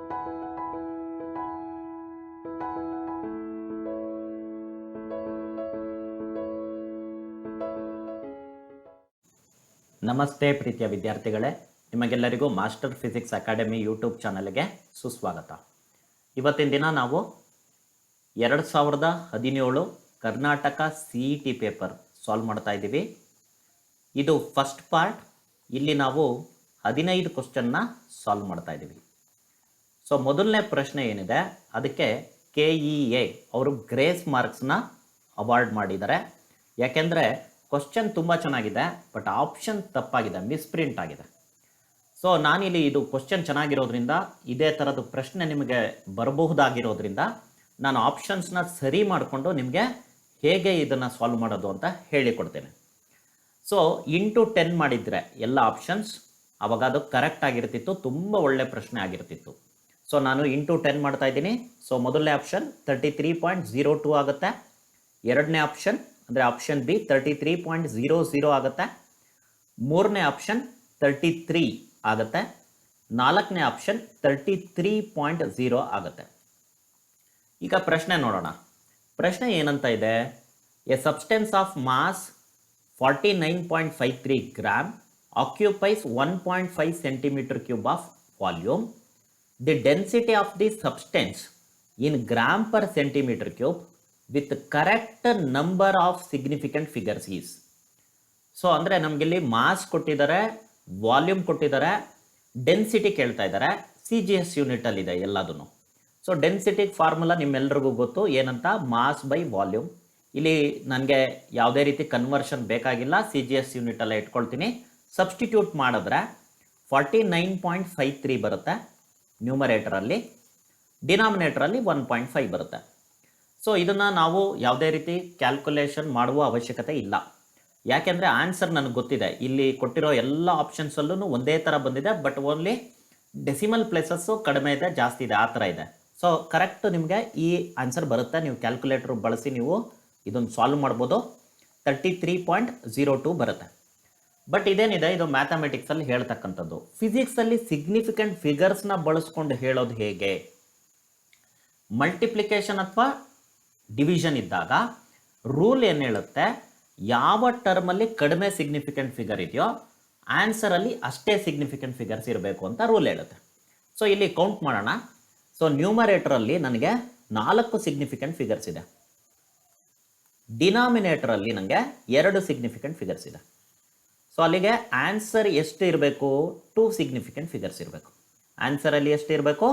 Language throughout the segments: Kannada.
ನಮಸ್ತೆ ಪ್ರೀತಿಯ ವಿದ್ಯಾರ್ಥಿಗಳೇ, ನಿಮಗೆಲ್ಲರಿಗೂ ಮಾಸ್ಟರ್ ಫಿಸಿಕ್ಸ್ ಅಕಾಡೆಮಿ ಯೂಟ್ಯೂಬ್ ಚಾನಲ್ಗೆ ಸುಸ್ವಾಗತ. ಇವತ್ತಿನ ದಿನ ನಾವು 2017 ಕರ್ನಾಟಕ CET ಪೇಪರ್ ಸಾಲ್ವ್ ಮಾಡ್ತಾ ಇದ್ದೀವಿ. ಇದು ಫಸ್ಟ್ ಪಾರ್ಟ್. ಇಲ್ಲಿ ನಾವು 15 ಕ್ವಶನ್ನ ಸಾಲ್ವ್ ಮಾಡ್ತಾ ಇದ್ದೀವಿ. ಸೊ ಮೊದಲನೇ ಪ್ರಶ್ನೆ ಏನಿದೆ ಅದಕ್ಕೆ KEA ಅವರು ಗ್ರೇಸ್ ಮಾರ್ಕ್ಸ್ನ ಅವಾರ್ಡ್ ಮಾಡಿದ್ದಾರೆ. ಯಾಕೆಂದರೆ ಕ್ವಶನ್ ತುಂಬ ಚೆನ್ನಾಗಿದೆ, ಬಟ್ ಆಪ್ಷನ್ ತಪ್ಪಾಗಿದೆ, ಮಿಸ್ಪ್ರಿಂಟ್ ಆಗಿದೆ. ಸೊ ನಾನಿಲ್ಲಿ ಇದು ಕ್ವಶನ್ ಚೆನ್ನಾಗಿರೋದ್ರಿಂದ, ಇದೇ ಥರದ ಪ್ರಶ್ನೆ ನಿಮಗೆ ಬರಬಹುದಾಗಿರೋದ್ರಿಂದ ನಾನು ಆಪ್ಷನ್ಸ್ನ ಸರಿ ಮಾಡಿಕೊಂಡು ನಿಮಗೆ ಹೇಗೆ ಇದನ್ನು ಸಾಲ್ವ್ ಮಾಡೋದು ಅಂತ ಹೇಳಿಕೊಡ್ತೇನೆ. ಸೊ 10 ಮಾಡಿದರೆ ಎಲ್ಲ ಆಪ್ಷನ್ಸ್ ಅವಾಗ ಅದು ಕರೆಕ್ಟ್ ಆಗಿರ್ತಿತ್ತು, ತುಂಬ ಒಳ್ಳೆ ಪ್ರಶ್ನೆ ಆಗಿರ್ತಿತ್ತು. ಸೊ ನಾನು 10 ಮಾಡ್ತಾ ಇದ್ದೀನಿ. ಸೊ ಮೊದಲನೇ ಆಪ್ಷನ್ 33.02 ಆಗುತ್ತೆ. ಎರಡನೇ ಆಪ್ಷನ್ ಅಂದರೆ ಆಪ್ಷನ್ ಬಿ 33.00 ಆಗುತ್ತೆ. ಮೂರನೇ ಆಪ್ಷನ್ 33 ಆಗುತ್ತೆ. ನಾಲ್ಕನೇ ಆಪ್ಷನ್ 33.0 ಆಗುತ್ತೆ. ಈಗ ಪ್ರಶ್ನೆ ನೋಡೋಣ. ಪ್ರಶ್ನೆ ಏನಂತ ಇದೆ? A substance of mass 49.53 gram occupies 1.5 centimeter cube of volume. The density of the substance in gram per centimeter cube with correct number of significant figures is. So ಅಂದರೆ ನಮಗಿಲ್ಲಿ ಮಾಸ್ ಕೊಟ್ಟಿದ್ದಾರೆ, ವಾಲ್ಯೂಮ್ ಕೊಟ್ಟಿದ್ದಾರೆ, ಡೆನ್ಸಿಟಿ ಕೇಳ್ತಾ ಇದ್ದಾರೆ. CGS ಯೂನಿಟಲ್ಲಿದೆ ಎಲ್ಲದನ್ನು. ಸೊ ಡೆನ್ಸಿಟಿ ಫಾರ್ಮುಲಾ ನಿಮ್ಮೆಲ್ಲರಿಗೂ ಗೊತ್ತು, ಏನಂತ? Mass by volume. ಇಲ್ಲಿ ನನಗೆ ಯಾವುದೇ ರೀತಿ ಕನ್ವರ್ಷನ್ ಬೇಕಾಗಿಲ್ಲ, CGS ಯೂನಿಟಲ್ಲೇ ಇಟ್ಕೊಳ್ತೀನಿ. ಸಬ್ಸ್ಟಿಟ್ಯೂಟ್ ಮಾಡಿದ್ರೆ 49.53 ಬರುತ್ತೆ ನ್ಯೂಮರೇಟರಲ್ಲಿ, ಡಿನಾಮಿನೇಟರಲ್ಲಿ 1.5 ಬರುತ್ತೆ. ಸೊ ಇದನ್ನು ನಾವು ಯಾವುದೇ ರೀತಿ ಕ್ಯಾಲ್ಕುಲೇಷನ್ ಮಾಡುವ ಅವಶ್ಯಕತೆ ಇಲ್ಲ. ಯಾಕೆಂದರೆ ಆನ್ಸರ್ ನನಗೆ ಗೊತ್ತಿದೆ. ಇಲ್ಲಿ ಕೊಟ್ಟಿರೋ ಎಲ್ಲ ಆಪ್ಷನ್ಸಲ್ಲೂ ಒಂದೇ ಥರ ಬಂದಿದೆ, ಬಟ್ ಓನ್ಲಿ ಡೆಸಿಮಲ್ ಪ್ಲೇಸಸ್ಸು ಕಡಿಮೆ ಇದೆ, ಜಾಸ್ತಿ ಇದೆ, ಆ ಥರ ಇದೆ. ಸೊ ಕರೆಕ್ಟ್ ನಿಮಗೆ ಈ ಆನ್ಸರ್ ಬರುತ್ತೆ. ನೀವು ಕ್ಯಾಲ್ಕುಲೇಟರ್ ಬಳಸಿ ನೀವು ಇದನ್ನು ಸಾಲ್ವ್ ಮಾಡ್ಬೋದು. 33.02 ಬರುತ್ತೆ. ಬಟ್ ಇದೇನಿದೆ, ಇದು ಮ್ಯಾಥಮೆಟಿಕ್ಸಲ್ಲಿ ಹೇಳ್ತಕ್ಕಂಥದ್ದು. ಫಿಸಿಕ್ಸಲ್ಲಿ ಸಿಗ್ನಿಫಿಕೆಂಟ್ ಫಿಗರ್ಸ್ನ ಬಳಸ್ಕೊಂಡು ಹೇಳೋದು ಹೇಗೆ? ಮಲ್ಟಿಪ್ಲಿಕೇಶನ್ ಅಥವಾ ಡಿವಿಷನ್ ಇದ್ದಾಗ ರೂಲ್ ಏನು ಹೇಳುತ್ತೆ? ಯಾವ ಟರ್ಮಲ್ಲಿ ಕಡಿಮೆ ಸಿಗ್ನಿಫಿಕೆಂಟ್ ಫಿಗರ್ ಇದೆಯೋ ಆನ್ಸರಲ್ಲಿ ಅಷ್ಟೇ ಸಿಗ್ನಿಫಿಕೆಂಟ್ ಫಿಗರ್ಸ್ ಇರಬೇಕು ಅಂತ ರೂಲ್ ಹೇಳುತ್ತೆ. ಸೊ ಇಲ್ಲಿ ಕೌಂಟ್ ಮಾಡೋಣ. ಸೊ ನ್ಯೂಮರೇಟರಲ್ಲಿ ನನಗೆ 4 ಸಿಗ್ನಿಫಿಕೆಂಟ್ ಫಿಗರ್ಸ್ ಇದೆ. ಡಿನಾಮಿನೇಟರಲ್ಲಿ ನನಗೆ 2 ಸಿಗ್ನಿಫಿಕೆಂಟ್ ಫಿಗರ್ಸ್ ಇದೆ. ಸೊ ಅಲ್ಲಿಗೆ ಆನ್ಸರ್ ಎಷ್ಟು ಇರಬೇಕು? 2 ಸಿಗ್ನಿಫಿಕೆಂಟ್ ಫಿಗರ್ಸ್ ಇರಬೇಕು. ಆನ್ಸರಲ್ಲಿ ಎಷ್ಟು ಇರಬೇಕು?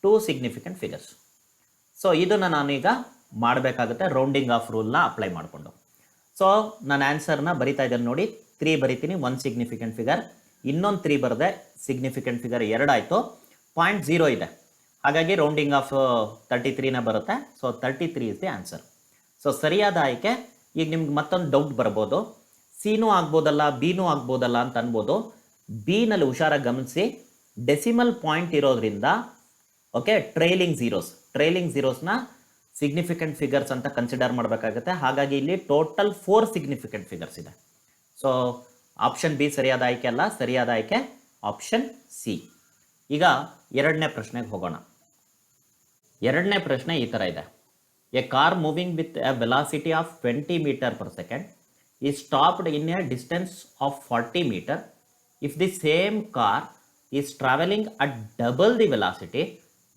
2 ಸಿಗ್ನಿಫಿಕೆಂಟ್ ಫಿಗರ್ಸ್. ಸೊ ಇದನ್ನು ನಾನೀಗ ಮಾಡಬೇಕಾಗುತ್ತೆ ರೌಂಡಿಂಗ್ ಆಫ್ ರೂಲ್ನ ಅಪ್ಲೈ ಮಾಡಿಕೊಂಡು. ಸೊ ನಾನು ಆನ್ಸರ್ನ ಬರಿತಾ ಇದ್ದೇನೆ ನೋಡಿ. 3 ಬರಿತೀನಿ, 1 ಸಿಗ್ನಿಫಿಕೆಂಟ್ ಫಿಗರ್. ಇನ್ನೊಂದು 3 ಬರದೆ ಸಿಗ್ನಿಫಿಕೆಂಟ್ ಫಿಗರ್ 2 ಆಯಿತು. 0.0 ಇದೆ, ಹಾಗಾಗಿ ರೌಂಡಿಂಗ್ ಆಫ್ 33ನೇ ಬರುತ್ತೆ. So 33 is the answer. So ಸರಿಯಾದ ಆಯ್ಕೆ. ಈಗ ನಿಮ್ಗೆ ಮತ್ತೊಂದು ಡೌಟ್ ಬರ್ಬೋದು, ಸಿನೂ ಆಗ್ಬೋದಲ್ಲ, ಬಿನೂ ಆಗ್ಬೋದಲ್ಲ ಅಂತ ಅನ್ಬೋದು. ಬಿನಲ್ಲಿ ಹುಷಾರಾಗಿ ಗಮನಿಸಿ, ಡೆಸಿಮಲ್ ಪಾಯಿಂಟ್ ಇರೋದ್ರಿಂದ ಓಕೆ, ಟ್ರೈಲಿಂಗ್ ಝೀರೋಸ್ನ ಸಿಗ್ನಿಫಿಕೆಂಟ್ ಫಿಗರ್ಸ್ ಅಂತ ಕನ್ಸಿಡರ್ ಮಾಡಬೇಕಾಗುತ್ತೆ. ಹಾಗಾಗಿ ಇಲ್ಲಿ ಟೋಟಲ್ 4 ಸಿಗ್ನಿಫಿಕೆಂಟ್ ಫಿಗರ್ಸ್ ಇದೆ. ಸೊ ಆಪ್ಷನ್ ಬಿ ಸರಿಯಾದ ಆಯ್ಕೆ ಅಲ್ಲ, ಸರಿಯಾದ ಆಯ್ಕೆ ಆಪ್ಷನ್ ಸಿ. ಈಗ ಎರಡನೇ ಪ್ರಶ್ನೆಗೆ ಹೋಗೋಣ. ಎರಡನೇ ಪ್ರಶ್ನೆ ಈ ಥರ ಇದೆ. A car moving with A velocity of 20 meter per second is stopped in a distance of 40 meter. If the same car is traveling at double the velocity,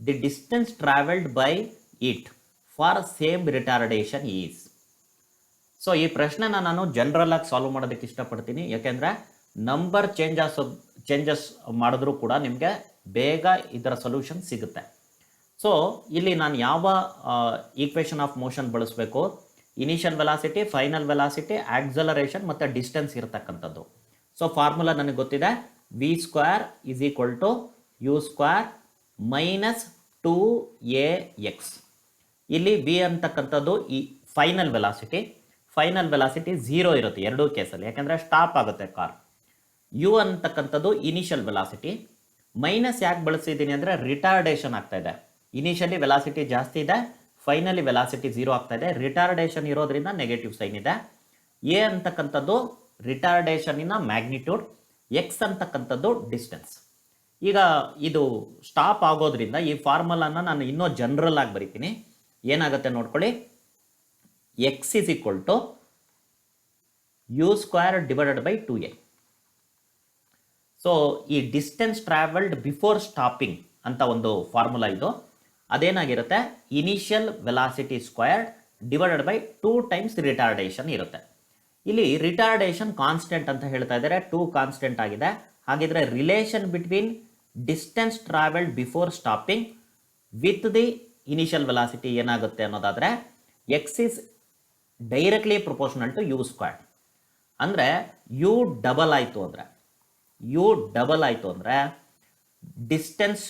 the distance traveled by it for same retardation is. So ಈ ಪ್ರಶ್ನೆನ ನಾನು ಜನರಲ್ ಆಗಿ ಸಾಲ್ವ್ ಮಾಡೋದಕ್ಕೆ ಇಷ್ಟಪಡ್ತೀನಿ. ಯಾಕೆಂದರೆ ನಂಬರ್ ಚೇಂಜಸ್ ಮಾಡಿದ್ರೂ ಕೂಡ ನಿಮಗೆ ಬೇಗ ಇದರ ಸೊಲ್ಯೂಷನ್ ಸಿಗುತ್ತೆ. ಸೊ ಇಲ್ಲಿ ನಾನು ಯಾವ ಈಕ್ವೇಷನ್ ಆಫ್ ಮೋಷನ್ ಬಳಸಬೇಕು? Initial velocity, final velocity, acceleration ಮತ್ತು ಡಿಸ್ಟೆನ್ಸ್ ಇರತಕ್ಕಂಥದ್ದು. ಸೊ ಫಾರ್ಮುಲಾ ನನಗೆ ಗೊತ್ತಿದೆ. v² = u² minus 2ax. ಇಲ್ಲಿ ವಿ ಅಂತಕ್ಕಂಥದ್ದು ಈ ಫೈನಲ್ ವೆಲಾಸಿಟಿ 0 ಇರುತ್ತೆ ಎರಡೂ ಕೇಸಲ್ಲಿ, ಯಾಕೆಂದರೆ ಸ್ಟಾಪ್ ಆಗುತ್ತೆ ಕಾರ್. ಯು ಅಂತಕ್ಕಂಥದ್ದು ಇನಿಷಿಯಲ್ ವೆಲಾಸಿಟಿ. ಮೈನಸ್ ಯಾಕೆ ಬಳಸಿದ್ದೀನಿ ಅಂದರೆ ರಿಟಾರ್ಡೇಷನ್ ಆಗ್ತಾ ಇದೆ. ಇನಿಷಿಯಲಿ ವೆಲಾಸಿಟಿ ಜಾಸ್ತಿ ಇದೆ, ಫೈನಲಿ ವೆಲಾಸಿಟಿ 0 ಆಗ್ತಾ ಇದೆ. ರಿಟಾರ್ಡೇಷನ್ ಇರೋದ್ರಿಂದ ನೆಗೆಟಿವ್ ಸೈನ್ ಇದೆ. ಎ ಅಂತಕ್ಕಂಥದ್ದು ರಿಟಾರ್ಡೇಷನಿನ ಮ್ಯಾಗ್ನಿಟ್ಯೂಡ್, ಎಕ್ಸ್ ಅಂತಕ್ಕಂಥದ್ದು ಡಿಸ್ಟೆನ್ಸ್. ಈಗ ಇದು ಸ್ಟಾಪ್ ಆಗೋದ್ರಿಂದ ಈ ಫಾರ್ಮುಲಾನ ನಾನು ಇನ್ನೂ ಜನರಲ್ ಆಗಿ ಬರಿತೀನಿ. ಏನಾಗುತ್ತೆ ನೋಡ್ಕೊಳ್ಳಿ, x is equal to u square divided by 2a. So ಈ ಡಿಸ್ಟೆನ್ಸ್ ಟ್ರಾವೆಲ್ಡ್ ಬಿಫೋರ್ ಸ್ಟಾಪಿಂಗ್ ಅಂತ ಒಂದು ಫಾರ್ಮುಲಾ ಇದು. ಅದೇನಾಗಿರುತ್ತೆ, initial velocity squared divided by 2 times retardation ಇರುತ್ತೆ. ಇಲ್ಲಿ ರಿಟಾರ್ಡೇಷನ್ ಕಾನ್ಸ್ಟೆಂಟ್ ಅಂತ ಹೇಳ್ತಾ ಇದ್ದಾರೆ, 2 ಕಾನ್ಸ್ಟೆಂಟ್ ಆಗಿದೆ. ಹಾಗಿದ್ರೆ relation between distance travelled before stopping with the initial velocity ಏನಾಗುತ್ತೆ ಅನ್ನೋದಾದರೆ, x is directly proportional to u squared. ಅಂದರೆ ಯು ಡಬಲ್ ಆಯಿತು ಅಂದರೆ ಡಿಸ್ಟೆನ್ಸ್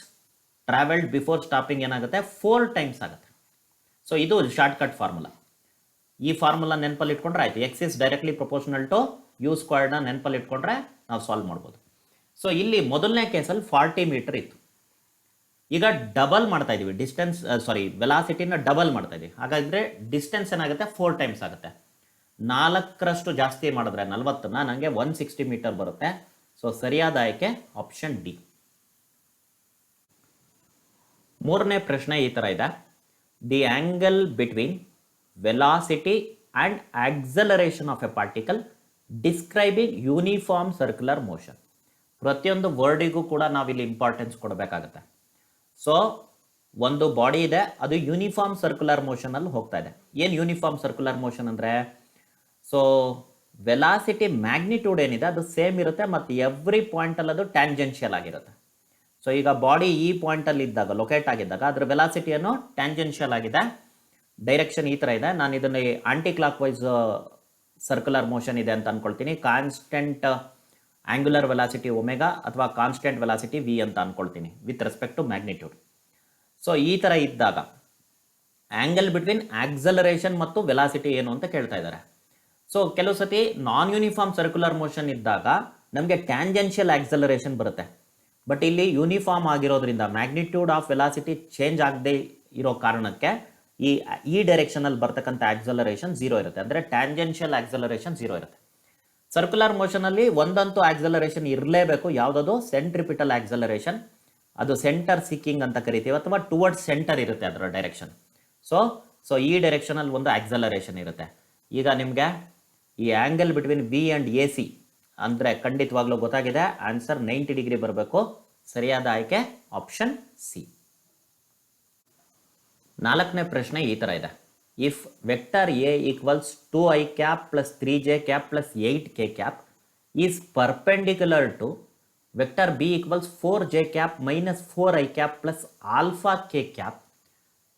ಟ್ರಾವೆಲ್ಡ್ ಬಿಫೋರ್ ಸ್ಟಾಪಿಂಗ್ ಏನಾಗುತ್ತೆ, 4 ಟೈಮ್ಸ್ ಆಗುತ್ತೆ. ಸೊ ಇದು ಶಾರ್ಟ್ಕಟ್ ಫಾರ್ಮುಲಾ. ಈ ಫಾರ್ಮುಲಾ ನೆನಪಲ್ಲಿ ಇಟ್ಕೊಂಡ್ರೆ ಆಯಿತು. X is directly proportional to u ಸ್ಕ್ವೇರ್ಡ್ನ ನೆನಪಲ್ಲಿ ಇಟ್ಕೊಂಡ್ರೆ ನಾವು ಸಾಲ್ವ್ ಮಾಡ್ಬೋದು. ಸೊ ಇಲ್ಲಿ ಮೊದಲನೇ ಕೇಸಲ್ಲಿ 40 ಮೀಟರ್ ಇತ್ತು. ಈಗ ಡಬಲ್ ಮಾಡ್ತಾ ಇದೀವಿ ಡಿಸ್ಟೆನ್ಸ್, ವೆಲಾಸಿಟಿನ ಡಬಲ್ ಮಾಡ್ತಾ ಇದೀವಿ. ಹಾಗಾದರೆ ಡಿಸ್ಟೆನ್ಸ್ ಏನಾಗುತ್ತೆ, 4 ಟೈಮ್ಸ್ ಆಗುತ್ತೆ. 4ರಷ್ಟು ಜಾಸ್ತಿ ಮಾಡಿದ್ರೆ 40ನ ನನಗೆ 160 ಮೀಟರ್ ಬರುತ್ತೆ. ಸೊ ಸರಿಯಾದ ಆಯ್ಕೆ ಆಪ್ಷನ್ ಡಿ. ಮೂರನೇ ಪ್ರಶ್ನೆ ಈ ಥರ ಇದೆ. The angle between velocity and acceleration of A particle describing uniform circular motion. ಪ್ರತಿಯೊಂದು ವರ್ಡಿಗೂ ಕೂಡ ನಾವಿಲ್ಲಿ ಇಂಪಾರ್ಟೆನ್ಸ್ ಕೊಡಬೇಕಾಗತ್ತೆ. ಸೊ ಒಂದು ಬಾಡಿ ಇದೆ, ಅದು ಯೂನಿಫಾರ್ಮ್ ಸರ್ಕ್ಯುಲರ್ ಮೋಷನಲ್ಲಿ ಹೋಗ್ತಾ ಇದೆ. ಏನು ಯೂನಿಫಾರ್ಮ್ ಸರ್ಕ್ಯುಲರ್ ಮೋಷನ್ ಅಂದರೆ, ಸೊ ವೆಲಾಸಿಟಿ ಮ್ಯಾಗ್ನಿಟ್ಯೂಡ್ ಏನಿದೆ ಅದು ಸೇಮ್ ಇರುತ್ತೆ ಮತ್ತು ಎವ್ರಿ ಪಾಯಿಂಟಲ್ಲಿ ಅದು ಟ್ಯಾಂಜೆನ್ಷಿಯಲ್ ಆಗಿರುತ್ತೆ. ಸೊ ಈಗ ಬಾಡಿ ಈ ಪಾಯಿಂಟಲ್ಲಿ ಇದ್ದಾಗ, ಲೊಕೇಟ್ ಆಗಿದ್ದಾಗ ಅದರ ವೆಲಾಸಿಟಿಯನ್ನು ಟ್ಯಾಂಜೆನ್ಷಿಯಲ್ ಆಗಿದೆ, ಡೈರೆಕ್ಷನ್ ಈ ಥರ ಇದೆ. ನಾನು ಇದನ್ನು anticlockwise circular motion ಇದೆ ಅಂತ ಅಂದ್ಕೊಳ್ತೀನಿ. ಕಾನ್ಸ್ಟೆಂಟ್ ಆಂಗ್ಯುಲರ್ ವೆಲಾಸಿಟಿ ಒಮೆಗಾ ಅಥವಾ ಕಾನ್ಸ್ಟೆಂಟ್ ವೆಲಾಸಿಟಿ ವಿ ಅಂತ ಅಂದ್ಕೊಳ್ತೀನಿ with respect to magnitude. So ಈ ಥರ ಇದ್ದಾಗ ಆ್ಯಂಗಲ್ ಬಿಟ್ವೀನ್ ಆಕ್ಸಲರೇಷನ್ ಮತ್ತು ವೆಲಾಸಿಟಿ ಏನು ಅಂತ ಕೇಳ್ತಾ ಇದ್ದಾರೆ. ಸೊ ಕೆಲವು ಸತಿ ನಾನ್ ಯೂನಿಫಾರ್ಮ್ ಸರ್ಕ್ಯುಲರ್ ಮೋಷನ್ ಇದ್ದಾಗ ನಮಗೆ ಟ್ಯಾಂಜೆನ್ಷಿಯಲ್ ಆಕ್ಸಲರೇಷನ್ ಬರುತ್ತೆ. ಬಟ್ ಇಲ್ಲಿ ಯೂನಿಫಾರ್ಮ್ ಆಗಿರೋದ್ರಿಂದ ಮ್ಯಾಗ್ನಿಟ್ಯೂಡ್ ಆಫ್ ವೆಲಾಸಿಟಿ ಚೇಂಜ್ ಆಗದೆ ಇರೋ ಕಾರಣಕ್ಕೆ ಈ ಡೈರೆಕ್ಷನಲ್ಲಿ ಬರ್ತಕ್ಕಂಥ ಆಕ್ಸಲರೇಷನ್ 0 ಇರುತ್ತೆ. ಅಂದರೆ ಟ್ಯಾಂಜೆನ್ಷಿಯಲ್ ಆಕ್ಸಲರೇಷನ್ 0 ಇರುತ್ತೆ. ಸರ್ಕ್ಯುಲರ್ ಮೋಷನಲ್ಲಿ ಒಂದಂತೂ ಆಕ್ಸಲರೇಷನ್ ಇರಲೇಬೇಕು. ಯಾವುದದು, ಸೆಂಟ್ರಿಪಿಟಲ್ ಆಕ್ಸಲರೇಷನ್. ಅದು ಸೆಂಟರ್ ಸೀಕಿಂಗ್ ಅಂತ ಕರಿತೀವಿ, ಅಥವಾ ಟುವರ್ಡ್ಸ್ ಸೆಂಟರ್ ಇರುತ್ತೆ ಅದರ ಡೈರೆಕ್ಷನ್. ಸೊ ಈ ಡೈರೆಕ್ಷನಲ್ಲಿ ಒಂದು ಆಕ್ಸಲರೇಷನ್ ಇರುತ್ತೆ. ಈಗ ನಿಮಗೆ ಈ angle between B and A C ಅಂದರೆ ಖಂಡಿತವಾಗ್ಲೂ ಗೊತ್ತಾಗಿದೆ. ಆನ್ಸರ್ 90 ಡಿಗ್ರಿ ಬರಬೇಕು. ಸರಿಯಾದ ಆಯ್ಕೆ ಆಪ್ಷನ್ ಸಿ. ನಾಲ್ಕನೇ ಪ್ರಶ್ನೆ ಈ ಥರ ಇದೆ. If vector a equals 2i cap plus 3j cap plus 8k cap is perpendicular to vector b equals 4j cap minus 4i cap plus alpha k cap,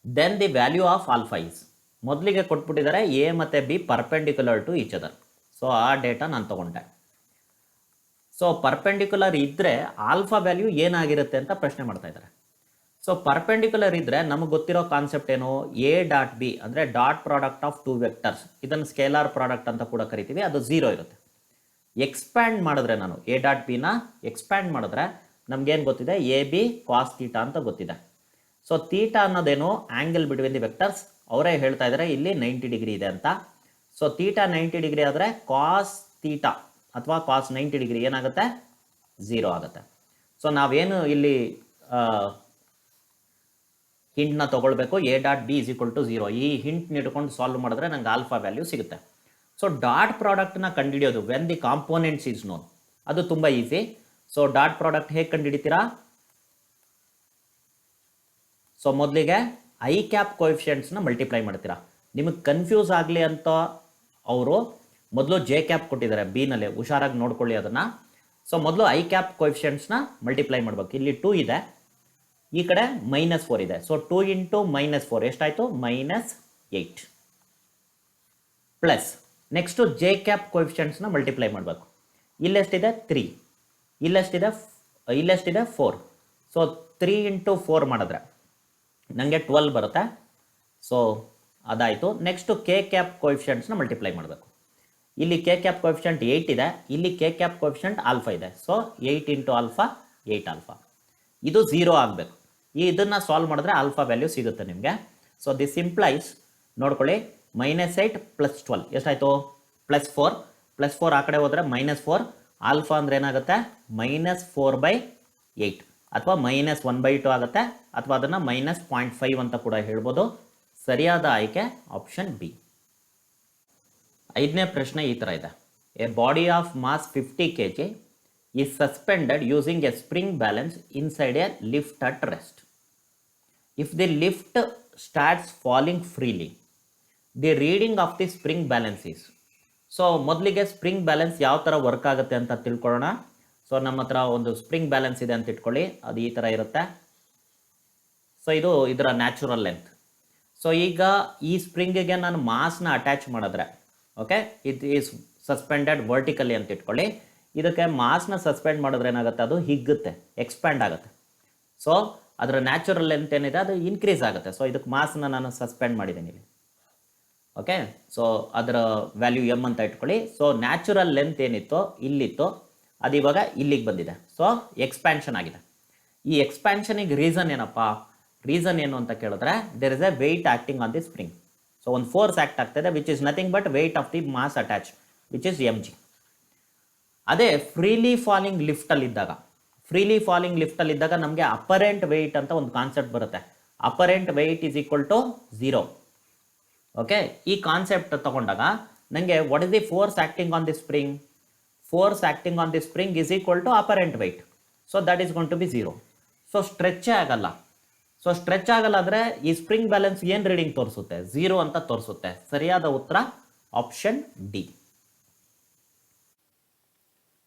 then the value of alpha is. ಮೊದಲಿಗೆ ಕೊಟ್ಬಿಟ್ಟಿದ್ದಾರೆ ಎ ಮತ್ತು b perpendicular to each other. So ಆ ಡೇಟಾ ನಾನು ತೊಗೊಂಡೆ. ಸೊ ಪರ್ಪೆಂಡಿಕ್ಯುಲರ್ ಇದ್ದರೆ ಆಲ್ಫಾ ವ್ಯಾಲ್ಯೂ ಏನಾಗಿರುತ್ತೆ ಅಂತ ಪ್ರಶ್ನೆ ಮಾಡ್ತಾ ಇದ್ದಾರೆ. ಸೊ ಪರ್ಪೆಂಡಿಕ್ಯುಲರ್ ಇದ್ದರೆ ನಮಗೆ ಗೊತ್ತಿರೋ ಕಾನ್ಸೆಪ್ಟ್ ಏನು, ಎ ಡಾಟ್ ಬಿ ಅಂದರೆ ಡಾಟ್ ಪ್ರಾಡಕ್ಟ್ ಆಫ್ 2 ವೆಕ್ಟರ್ಸ್. ಇದನ್ನು ಸ್ಕೇಲಾರ್ ಪ್ರಾಡಕ್ಟ್ ಅಂತ ಕೂಡ ಕರಿತೀವಿ. ಅದು 0 ಇರುತ್ತೆ. ಎಕ್ಸ್ಪ್ಯಾಂಡ್ ಮಾಡಿದ್ರೆ, ನಾನು ಎ ಡಾಟ್ ಬಿನ ಎಕ್ಸ್ಪ್ಯಾಂಡ್ ಮಾಡಿದ್ರೆ ನಮಗೇನು ಗೊತ್ತಿದೆ, ಎ ಬಿ ಕಾಸ್ ತೀಟಾ ಅಂತ ಗೊತ್ತಿದೆ. ಸೊ ತೀಟಾ ಅನ್ನೋದೇನು, ಆ್ಯಂಗಲ್ ಬಿಟ್ವೀನ್ ದಿ ವೆಕ್ಟರ್ಸ್. ಅವರೇ ಹೇಳ್ತಾ ಇದ್ದಾರೆ ಇಲ್ಲಿ 90 ಡಿಗ್ರಿ ಇದೆ ಅಂತ. ಸೊ ತೀಟಾ 90 ಡಿಗ್ರಿ ಆದರೆ ಕಾಸ್ ತೀಟಾ ಅಥವಾ ಕಾಸ್ 90 ಡಿಗ್ರಿ ಏನಾಗುತ್ತೆ, 0 ಆಗುತ್ತೆ. ಸೊ ನಾವೇನು ಇಲ್ಲಿ ಹಿಂಟ್ನ ತೊಗೊಳ್ಬೇಕು, a dot b is equal to 0. ಈ ಹಿಂಟ್ನ ಇಟ್ಕೊಂಡು ಸಾಲ್ವ್ ಮಾಡಿದ್ರೆ ನಂಗೆ ಆಲ್ಫಾ ವ್ಯಾಲ್ಯೂ ಸಿಗುತ್ತೆ. ಸೊ ಡಾಟ್ ಪ್ರಾಡಕ್ಟ್ನ ಕಂಡುಹಿಡಿಯೋದು when the components is known, ಅದು ತುಂಬ ಈಸಿ. ಸೊ ಡಾಟ್ ಪ್ರಾಡಕ್ಟ್ ಹೇಗೆ ಕಂಡುಹಿಡಿತೀರಾ, ಸೊ ಮೊದಲಿಗೆ ಐ ಕ್ಯಾಪ್ ಕೋಎಫಿಷಿಯೆಂಟ್ಸ್ನ ಮಲ್ಟಿಪ್ಲೈ ಮಾಡ್ತೀರಾ. ನಿಮಗೆ ಕನ್ಫ್ಯೂಸ್ ಆಗಲಿ ಅಂತ ಅವರು ಮೊದಲು ಜೆ ಕ್ಯಾಪ್ ಕೊಟ್ಟಿದ್ದಾರೆ ಬಿನಲ್ಲಿ, ಹುಷಾರಾಗಿ ನೋಡ್ಕೊಳ್ಳಿ ಅದನ್ನು. ಸೊ ಮೊದಲು ಐ ಕ್ಯಾಪ್ ಕೋಎಫಿಷಿಯೆಂಟ್ಸ್ನ ಮಲ್ಟಿಪ್ಲೈ ಮಾಡಬೇಕು. ಇಲ್ಲಿ 2 ಇದೆ, ಈ ಕಡೆ -4 ಇದೆ. ಸೊ 2 ಇಂಟು -4 ಎಷ್ಟಾಯಿತು, -8 ಪ್ಲಸ್ ನೆಕ್ಸ್ಟು ಜೆ ಕ್ಯಾಪ್ ಕೋಎಫಿಷಿಯೆಂಟ್ಸ್ನ ಮಲ್ಟಿಪ್ಲೈ ಮಾಡಬೇಕು. ಇಲ್ಲೆಷ್ಟಿದೆ 3, ಇಲ್ಲೆಷ್ಟಿದೆ 4. ಸೊ 3 ಇಂಟು 4 ಮಾಡಿದ್ರೆ ನನಗೆ 12 ಬರುತ್ತೆ. ಸೊ ಅದಾಯಿತು. ನೆಕ್ಸ್ಟು ಕೆ ಕ್ಯಾಪ್ ಕೋಎಫಿಷಿಯೆಂಟ್ಸ್ನ ಮಲ್ಟಿಪ್ಲೈ ಮಾಡಬೇಕು. ಇಲ್ಲಿ ಕೆ ಕ್ಯಾಪ್ ಕೋಎಫಿಷಿಯೆಂಟ್ 8 ಇದೆ, ಇಲ್ಲಿ ಕೆ ಕ್ಯಾಪ್ ಕೋಎಫಿಷಿಯೆಂಟ್ ಆಲ್ಫಾ ಇದೆ. So 8 into alpha 8 alpha. ಇದು 0 ಆಗಬೇಕು. ಇದನ್ನು ಸಾಲ್ವ್ ಮಾಡಿದ್ರೆ ಆಲ್ಫಾ ವ್ಯಾಲ್ಯೂ ಸಿಗುತ್ತೆ ನಿಮಗೆ. ಸೊ ದಿಸ್ ಇಂಪ್ಲೈಸ್, ನೋಡ್ಕೊಳ್ಳಿ, -8 ಪ್ಲಸ್ 12 ಎಷ್ಟಾಯಿತು, +4 ಆ ಕಡೆ ಹೋದರೆ -4. ಆಲ್ಫಾ ಅಂದರೆ ಏನಾಗುತ್ತೆ, -4/8. ಅಥವಾ -1/2 ಆಗುತ್ತೆ, ಅಥವಾ ಅದನ್ನು -0.5 ಅಂತ ಕೂಡ ಹೇಳ್ಬೋದು. ಸರಿಯಾದ ಆಯ್ಕೆ ಆಪ್ಷನ್ ಬಿ. 5ನೇ ಪ್ರಶ್ನೆ ಈ ಥರ ಇದೆ. A body of mass 50 kg is suspended using a spring balance inside a lift at rest. If the lift starts falling freely, the reading of the spring balance is. So ಮೊದಲಿಗೆ ಸ್ಪ್ರಿಂಗ್ ಬ್ಯಾಲೆನ್ಸ್ ಯಾವ ಥರ ವರ್ಕ್ ಆಗುತ್ತೆ ಅಂತ ತಿಳ್ಕೊಳ್ಳೋಣ. ಸೊ ನಮ್ಮ ಹತ್ರ ಒಂದು ಸ್ಪ್ರಿಂಗ್ ಬ್ಯಾಲೆನ್ಸ್ ಇದೆ ಅಂತ ಇಟ್ಕೊಳ್ಳಿ, ಅದು ಈ ಥರ ಇರುತ್ತೆ. ಸೊ ಇದು ಇದರ ನ್ಯಾಚುರಲ್ ಲೆಂತ್. ಸೊ ಈಗ ಈ ಸ್ಪ್ರಿಂಗಿಗೆ ನಾನು ಮಾಸ್ನ ಅಟ್ಯಾಚ್ ಮಾಡಿದ್ರೆ, okay, it is suspended vertically ಅಂತ ಇಟ್ಕೊಳ್ಳಿ. ಇದಕ್ಕೆ ಮಾಸ್ನ ಸಸ್ಪೆಂಡ್ ಮಾಡಿದ್ರೆ ಏನಾಗುತ್ತೆ, ಅದು ಹಿಗ್ಗುತ್ತೆ, ಎಕ್ಸ್ಪ್ಯಾಂಡ್ ಆಗುತ್ತೆ. ಸೊ ಅದರ ನ್ಯಾಚುರಲ್ ಲೆಂತ್ ಏನಿದೆ ಅದು ಇನ್ಕ್ರೀಸ್ ಆಗುತ್ತೆ. ಸೊ ಇದಕ್ಕೆ ಮಾಸ್ನ ನಾನು ಸಸ್ಪೆಂಡ್ ಮಾಡಿದ್ದೀನಿ ಇಲ್ಲಿ, ಓಕೆ. ಸೊ ಅದರ ವ್ಯಾಲ್ಯೂ ಎಮ್ ಅಂತ ಇಟ್ಕೊಳ್ಳಿ. ಸೊ ನ್ಯಾಚುರಲ್ ಲೆಂತ್ ಏನಿತ್ತು ಇಲ್ಲಿತ್ತು, ಅದು ಇವಾಗ ಇಲ್ಲಿಗೆ ಬಂದಿದೆ. ಸೊ ಎಕ್ಸ್ಪ್ಯಾನ್ಷನ್ ಆಗಿದೆ. ಈ ಎಕ್ಸ್ಪ್ಯಾನ್ಷನಿಗೆ ರೀಸನ್ ಏನಪ್ಪ, ರೀಸನ್ ಏನು ಅಂತ ಕೇಳಿದ್ರೆ, there is a weight acting on the spring. So ಒಂದು ಫೋರ್ಸ್ ಆ್ಯಕ್ಟ್ ಆಗ್ತದೆ, which is nothing but weight of the mass attach, which is mg. ಅದೇ ಫ್ರೀಲಿ ಫಾಲಿಂಗ್ ಲಿಫ್ಟಲ್ಲಿದ್ದಾಗ ನಮಗೆ ಅಪರೆಂಟ್ ವೆಯ್ಟ್ ಅಂತ ಒಂದು ಕಾನ್ಸೆಪ್ಟ್ ಬರುತ್ತೆ. Apparent weight is equal to 0. Okay, ಈ ಕಾನ್ಸೆಪ್ಟ್ ತಗೊಂಡಾಗ ನನಗೆ what is the force acting on the spring? Force acting on the spring is equal to apparent weight. So that is going to be 0. So ಸ್ಟ್ರೆಚ್ಚೇ ಆಗಲ್ಲ. ಸೊ ಸ್ಟ್ರೆಚ್ ಆಗಲ್ಲ ಅಂದರೆ ಈ ಸ್ಪ್ರಿಂಗ್ ಬ್ಯಾಲೆನ್ಸ್ ಏನು ರೀಡಿಂಗ್ ತೋರಿಸುತ್ತೆ? 0 ಅಂತ ತೋರಿಸುತ್ತೆ. ಸರಿಯಾದ ಉತ್ತರ ಆಪ್ಷನ್ ಡಿ.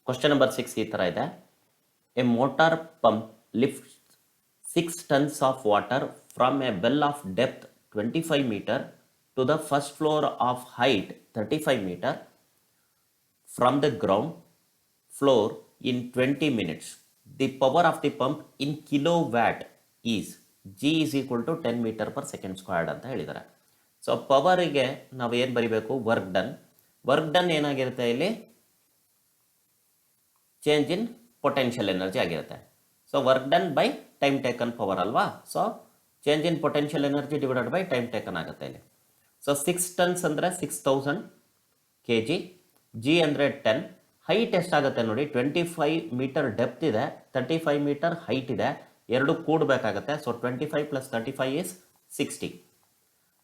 ಕ್ವಶನ್ ನಂಬರ್ 6 ಈ ಥರ ಇದೆ. A motor pump lift 6 tons of water from A well off depth 25 meter to the first floor of height 35 meter from the ground floor in 20 minutes. The power of the pump in kilowatt is G is equal to 10 meter per second squared ಅಂತ ಹೇಳಿದ್ದಾರೆ. ಸೊ ಪವರಿಗೆ ನಾವು ಏನು ಬರಿಬೇಕು? ವರ್ಕ್ ಡನ್ ಏನಾಗಿರುತ್ತೆ ಇಲ್ಲಿ? ಚೇಂಜ್ ಇನ್ ಪೊಟೆನ್ಷಿಯಲ್ ಎನರ್ಜಿ ಆಗಿರುತ್ತೆ. So work done by time taken power ಅಲ್ವಾ? So change in potential energy divided by time taken ಆಗುತ್ತೆ ಇಲ್ಲಿ. ಸೊ 6 tons ಅಂದರೆ 6000 kg, ಜಿ ಅಂದರೆ 10. ಹೈಟ್ ಎಷ್ಟಾಗುತ್ತೆ ನೋಡಿ, 25 meter ಡೆಪ್ತ್ ಇದೆ, 35 meter ಹೈಟ್ ಇದೆ, ಎರಡು ಕೂಡಬೇಕಾಗತ್ತೆ. So 25 + 35 is 60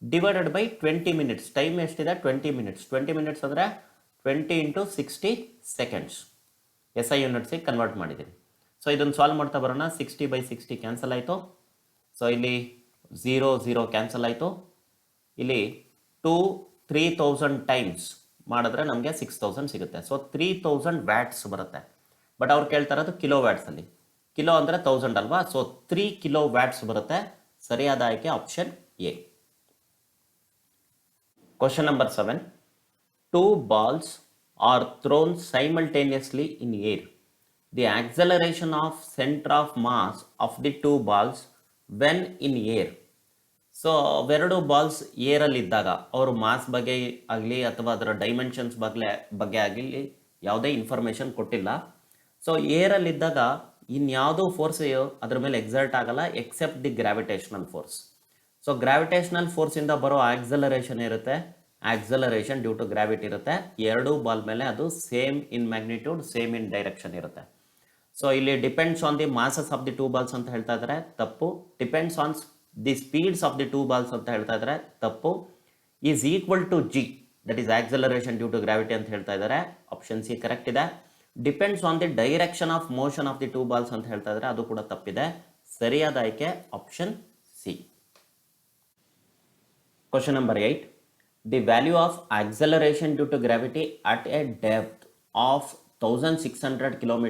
divided by 20 minutes. Time ಎಷ್ಟಿದೆ? 20 minutes. 20 minutes ಅಂದರೆ 20 × 60 seconds. SI ಯೂನಿಟ್ಸಿಗೆ ಕನ್ವರ್ಟ್ ಮಾಡಿದ್ದೀನಿ. ಸೊ ಇದನ್ನು ಸಾಲ್ವ್ ಮಾಡ್ತಾ ಬರೋಣ. 60/60 ಕ್ಯಾನ್ಸಲ್ ಆಯಿತು. ಸೊ ಇಲ್ಲಿ 0 0 ಕ್ಯಾನ್ಸಲ್ ಆಯಿತು. ಇಲ್ಲಿ 3000 ಟೈಮ್ಸ್ ಮಾಡಿದ್ರೆ ನಮಗೆ 6000 ಸಿಗುತ್ತೆ. ಸೊ 3000 ವ್ಯಾಟ್ಸ್ ಬರುತ್ತೆ. ಬಟ್ ಅವ್ರು ಕೇಳ್ತಾ ಇರೋದು ಕಿಲೋ ವ್ಯಾಟ್ಸಲ್ಲಿ. ಕಿಲೋ ಅಂದರೆ 1000 ಅಲ್ವಾ? ಸೊ 3 ಕಿಲೋ ವ್ಯಾಟ್ಸ್ ಬರುತ್ತೆ. ಸರಿಯಾದ ಆಯ್ಕೆ option A. Question number 7. 2 balls are thrown simultaneously in air. The acceleration of center of mass of the 2 balls when in air. So ಅವೆರಡು ಬಾಲ್ಸ್ ಏರಲ್ಲಿದ್ದಾಗ ಅವರು ಮಾಸ್ ಬಗ್ಗೆ ಆಗಲಿ ಅಥವಾ ಅದರ ಡೈಮೆನ್ಷನ್ಸ್ ಬಗ್ಗೆ ಆಗಲಿ ಯಾವುದೇ ಇನ್ಫಾರ್ಮೇಷನ್ ಕೊಟ್ಟಿಲ್ಲ. ಸೊ ಏರಲ್ಲಿದ್ದಾಗ ಇನ್ಯಾವುದೋ ಫೋರ್ಸ್ ಅದ್ರ ಮೇಲೆ ಎಕ್ಸರ್ಟ್ ಆಗಲ್ಲ except the gravitational force. So gravitational ಫೋರ್ಸಿಂದ ಬರೋ ಆಕ್ಸಲರೇಷನ್ ಇರುತ್ತೆ, ಆಕ್ಸಲರೇಷನ್ ಡ್ಯೂ ಟು ಗ್ರಾವಿಟಿ ಇರುತ್ತೆ. ಎರಡೂ ಬಾಲ್ ಮೇಲೆ ಅದು same in magnitude, same in direction ಇರುತ್ತೆ. ಸೊ ಇಲ್ಲಿ depends on the masses of the 2 balls ಅಂತ ಹೇಳ್ತಾ ಇದ್ದಾರೆ, ತಪ್ಪು. Depends on the speeds of the 2 balls ಅಂತ ಹೇಳ್ತಾ ಇದ್ದಾರೆ, ತಪ್ಪು. Is equal to g, that is acceleration due to gravity ಅಂತ ಹೇಳ್ತಾ ಇದ್ದಾರೆ. ಆಪ್ಷನ್ ಸಿ ಕರೆಕ್ಟ್ ಇದೆ. Depends on the direction of motion of the 2 balls ಅಂತ ಹೇಳ್ತಾ ಇದ್ದಾರೆ, ಅದು ಕೂಡ ತಪ್ಪಿದೆ. ಸರಿಯಾದ ಆಯ್ಕೆ option C. Question number 8. The value of acceleration due to gravity at a depth of 1600 km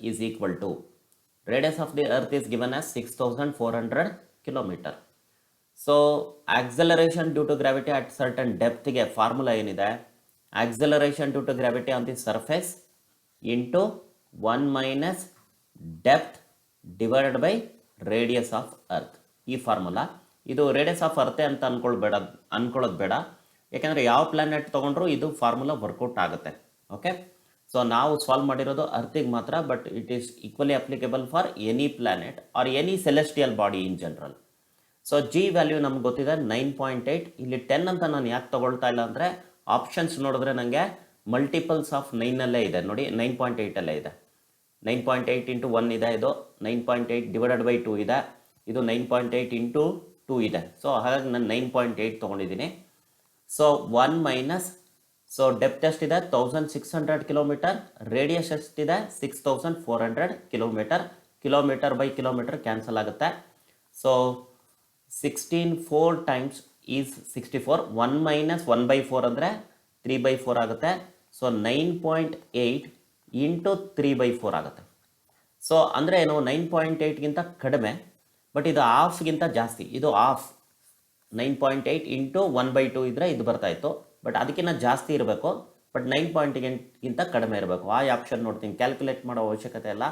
is equal to radius of the earth is given as 6400 km. So acceleration due to gravity at certain depth ಗೆ ಫಾರ್ಮುಲಾ ಏನಿದೆ? acceleration due to gravity on the surface into 1 - depth divided by radius of earth. ಈ ಫಾರ್ಮುಲಾ. ಇದು ರೇಡಿಯಸ್ ಆಫ್ ಅರ್ತ್ ಅಂತ ಅನ್ಕೊಳ್ಳೋದು ಬೇಡ, ಯಾಕೆಂದರೆ ಯಾವ ಪ್ಲಾನೆಟ್ ತೊಗೊಂಡ್ರು ಇದು ಫಾರ್ಮುಲಾ ವರ್ಕೌಟ್ ಆಗುತ್ತೆ. ಓಕೆ, ಸೊ ನಾವು ಸಾಲ್ವ್ ಮಾಡಿರೋದು ಅರ್ತಿಗೆ ಮಾತ್ರ, but it is equally applicable for any planet R any celestial body in general. So G value ನಮ್ಗೆ ಗೊತ್ತಿದೆ 9.8. ಇಲ್ಲಿ 10 ಅಂತ ನಾನು ಯಾಕೆ ತೊಗೊಳ್ತಾ ಇಲ್ಲ ಅಂದರೆ ಆಪ್ಷನ್ಸ್ ನೋಡಿದ್ರೆ ನನಗೆ ಮಲ್ಟಿಪಲ್ಸ್ ಆಫ್ 9 ಇದೆ ನೋಡಿ, 9.8 ಇದೆ. 9.8 ಇಂಟು 1 ಇದೆ, ಇದು 9.8 ಡಿವೈಡೆಡ್ ಬೈ 2 ಇದೆ, ಇದು 9.8 ಇಂಟು 2 ಇದೆ. ಸೊ ಹಾಗಾಗಿ ನಾನು 9.8 ತೊಗೊಂಡಿದ್ದೀನಿ. ಸೊ 1 ಮೈನಸ್, ಸೊ ಡೆಪ್ತ್ ಎಷ್ಟಿದೆ 1600 ಕಿಲೋಮೀಟರ್, ರೇಡಿಯಸ್ ಎಷ್ಟಿದೆ 6400 kilometre. Kilometre by kilometre cancel ಆಗುತ್ತೆ. So 16 4 times is 64. 1 ಮೈನಸ್ 1/4 ಅಂದರೆ 3/4 ಆಗುತ್ತೆ. ಸೊ 9.8 ಇಂಟು 3/4 ಆಗುತ್ತೆ. ಸೊ ಅಂದರೆ ಏನು, 9.8ಗಿಂತ ಕಡಿಮೆ, ಬಟ್ ಇದು ಹಾಫ್ಗಿಂತ ಜಾಸ್ತಿ. ಇದು ಹಾಫ್ 9.8 ಇಂಟು 1/2 ಇದ್ದರೆ ಇದು ಬರ್ತಾಯಿತ್ತು, ಬಟ್ ಅದಕ್ಕಿಂತ ಜಾಸ್ತಿ ಇರಬೇಕು, ಬಟ್ 9.8ಗಿಂತ ಕಡಿಮೆ ಇರಬೇಕು. ಆ ಆಪ್ಷನ್ ನೋಡ್ತೀನಿ, ಕ್ಯಾಲ್ಕುಲೇಟ್ ಮಾಡೋ ಅವಶ್ಯಕತೆ ಇಲ್ಲ.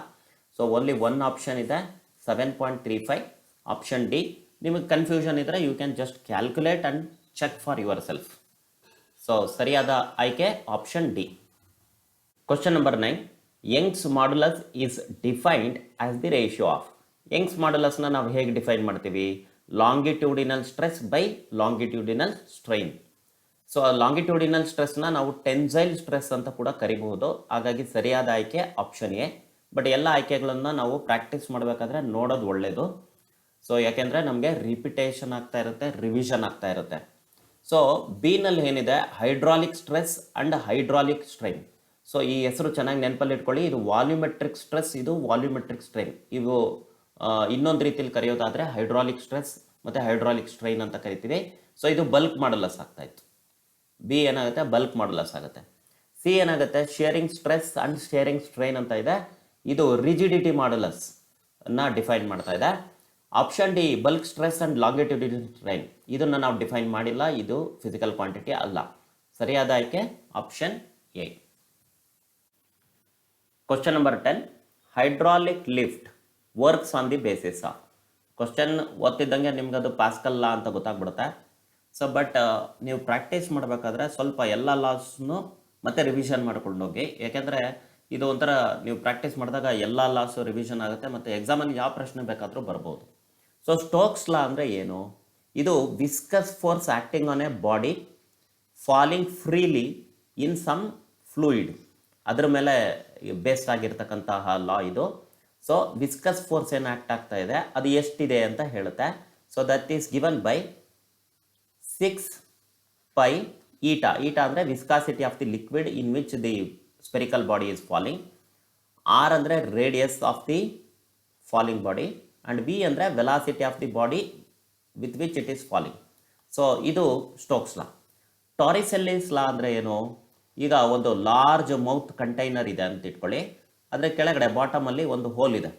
ಸೊ ಓನ್ಲಿ ಒನ್ ಆಪ್ಷನ್ ಇದೆ, 7.35 ಆಪ್ಷನ್ ಡಿ. ನಿಮಗೆ ಕನ್ಫ್ಯೂಷನ್ ಇದ್ದರೆ you can just calculate and check for yourself. So ಸರಿಯಾದ ಆಯ್ಕೆ option D. Question number 9. Young's modulus is defined as the ratio of. Young's ಮಾಡ್ಯುಲಸ್ನ ನಾವು ಹೇಗೆ ಡಿಫೈನ್ ಮಾಡ್ತೀವಿ? Longitudinal stress by longitudinal strain. So longitudinal ಸ್ಟ್ರೆಸ್ನ ನಾವು ಟೆನ್ಸೈಲ್ ಸ್ಟ್ರೆಸ್ ಅಂತ ಕೂಡ ಕರಿಬಹುದು. ಹಾಗಾಗಿ ಸರಿಯಾದ ಆಯ್ಕೆ ಆಪ್ಷನ್ ಎ. ಬಟ್ ಎಲ್ಲ ಆಯ್ಕೆಗಳನ್ನು ನಾವು ಪ್ರಾಕ್ಟೀಸ್ ಮಾಡಬೇಕಾದ್ರೆ ನೋಡೋದು ಒಳ್ಳೆಯದು. ಸೊ ಯಾಕೆಂದರೆ ನಮಗೆ ರಿಪಿಟೇಷನ್ ಆಗ್ತಾ ಇರುತ್ತೆ, ರಿವಿಷನ್ ಆಗ್ತಾ ಇರುತ್ತೆ. ಸೊ ಬಿನಲ್ಲಿ ಏನಿದೆ, hydraulic stress and hydraulic strain. So ಈ ಹೆಸರು ಚೆನ್ನಾಗಿ ನೆನಪಲ್ಲಿ ಇಟ್ಕೊಳ್ಳಿ. ಇದು ವಾಲ್ಯೂಮೆಟ್ರಿಕ್ ಸ್ಟ್ರೆಸ್, ಇದು ವಾಲ್ಯೂಮೆಟ್ರಿಕ್ ಸ್ಟ್ರೈನ್. ಇವು ಇನ್ನೊಂದು ರೀತಿಯಲ್ಲಿ ಕರೆಯೋದಾದರೆ ಹೈಡ್ರಾಲಿಕ್ ಸ್ಟ್ರೆಸ್ ಮತ್ತು ಹೈಡ್ರಾಲಿಕ್ ಸ್ಟ್ರೈನ್ ಅಂತ ಕರಿತೀವಿ. ಸೊ ಇದು ಬಲ್ಕ್ ಮಾಡ್ಯುಲಸ್ ಆಗ್ತಾಯಿತ್ತು. ಬಿ ಏನಾಗುತ್ತೆ, ಬಲ್ಕ್ ಮಾಡ್ಯುಲಸ್ ಆಗುತ್ತೆ. ಸಿ ಏನಾಗುತ್ತೆ, shearing stress and shearing strain ಅಂತ ಇದೆ. ಇದು ರಿಜಿಡಿಟಿ ಮಾಡ್ಯುಲಸ್ ಅನ್ನ ಡಿಫೈನ್ ಮಾಡ್ತಾ ಇದೆ. Option d bulk stress and longitudinal strain, ಇದನ್ನು ನಾವು ಡಿಫೈನ್ ಮಾಡಿಲ್ಲ, ಇದು ಫಿಸಿಕಲ್ ಕ್ವಾಂಟಿಟಿ ಅಲ್ಲ. ಸರಿಯಾದ ಆಯ್ಕೆ option A. Question number 10. Hydraulic lift works on the basis of. Question ಓದ್ತಿದ್ದಂಗೆ ನಿಮ್ಗೆ ಅದು ಪಾಸ್ಕಲ್ ಲಾ ಅಂತ ಗೊತ್ತಾಗ್ಬಿಡುತ್ತೆ. ಸೊ ಬಟ್ ನೀವು ಪ್ರಾಕ್ಟೀಸ್ ಮಾಡಬೇಕಾದ್ರೆ ಸ್ವಲ್ಪ ಎಲ್ಲ ಲಾಸ್ನು ಮತ್ತೆ ರಿವಿಷನ್ ಮಾಡ್ಕೊಂಡು ಹೋಗಿ. ಯಾಕೆಂದರೆ ಇದು ಒಂಥರ ನೀವು ಪ್ರಾಕ್ಟೀಸ್ ಮಾಡಿದಾಗ ಎಲ್ಲ ಲಾಸು ರಿವಿಷನ್ ಆಗುತ್ತೆ, ಮತ್ತು ಎಕ್ಸಾಮಲ್ಲಿ ಯಾವ ಪ್ರಶ್ನೆ ಬೇಕಾದರೂ ಬರ್ಬೋದು. ಸೊ ಸ್ಟೋಕ್ಸ್ ಲಾ ಅಂದರೆ ಏನು? ಇದು viscous force acting on a body falling freely in some fluid, ಅದ್ರ ಮೇಲೆ ಬೇಸ್ಡ್ ಆಗಿರ್ತಕ್ಕಂತಹ ಲಾ ಇದು. ಸೊ ವಿಸ್ಕಸ್ ಫೋರ್ಸ್ ಏನು ಆ್ಯಕ್ಟ್ ಆಗ್ತಾ ಇದೆ ಅದು ಎಷ್ಟಿದೆ ಅಂತ ಹೇಳುತ್ತೆ. So that is given by 6 pi eta. Eta ಅಂದರೆ viscosity of the liquid in which the spherical body is falling. R ಅಂದರೆ radius of the falling body, and v ಅಂದರೆ velocity of the body with which it is falling. So ಇದು ಸ್ಟೋಕ್ಸ್ ಲಾ. ಟಾರಿಸೆಲ್ಲಿಸ್ ಲಾ ಅಂದರೆ ಏನು? ಈಗ ಒಂದು ಲಾರ್ಜ್ ಮೌತ್ ಕಂಟೈನರ್ ಇದೆ ಅಂತ ಇಟ್ಕೊಳ್ಳಿ, ಅದರ ಕೆಳಗಡೆ ಬಾಟಮಲ್ಲಿ ಒಂದು ಹೋಲ್ ಇದೆ.